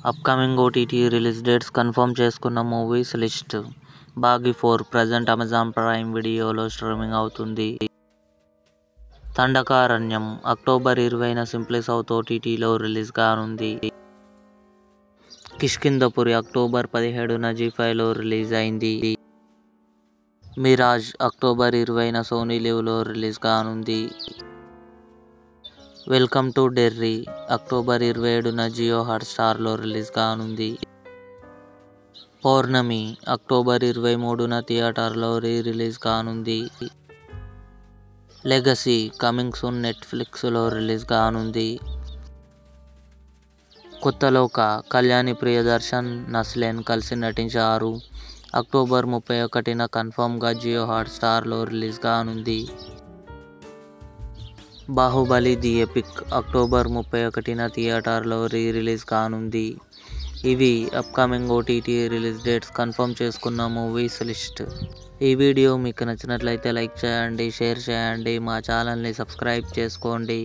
Upcoming OTT release dates confirm చేసుకున్న movies list. 'Baaghi 4' present Amazon Prime వీడియోలో streaming అవుతుంది. 'Dandakaranyam' October 20న సింప్లీ సౌత్ ఓటీటీలో రిలీజ్ కానుంది. 'కిష్కింధపురి' అక్టోబర్ 17న జీ5లో రిలీజ్ అయింది. 'మిరాజ్' అక్టోబర్ 20న సోనీ లివ్లో రిలీజ్ కానుంది. 'వెల్కమ్ టు డెర్రీ' అక్టోబర్ 27న జియో హాట్స్టార్లో రిలీజ్ కానుంది. 'పౌర్ణమి' అక్టోబర్ 23న థియేటర్లో రిలీజ్ కానుంది. 'లెగసీ' కమింగ్ సూన్ నెట్ఫ్లిక్స్లో రిలీజ్ కానుంది. 'కొత్తలోక' కళ్యాణి ప్రియదర్శన్, నస్లేన్ కలిసి నటించారు. అక్టోబర్ 31న కన్ఫర్మ్గా జియో హాట్స్టార్లో రిలీజ్ కానుంది. 'బాహుబలి ది ఎపిక్' అక్టోబర్ 31న థియేటర్లో రిలీజ్ కానుంది. ఇవి upcoming OTT release dates confirm చేసుకున్న మూవీస్ లిస్ట్. ఈ వీడియో మీకు నచ్చినట్లయితే లైక్ చేయండి, షేర్ చేయండి, మా ఛానల్ని సబ్స్క్రైబ్ చేసుకోండి.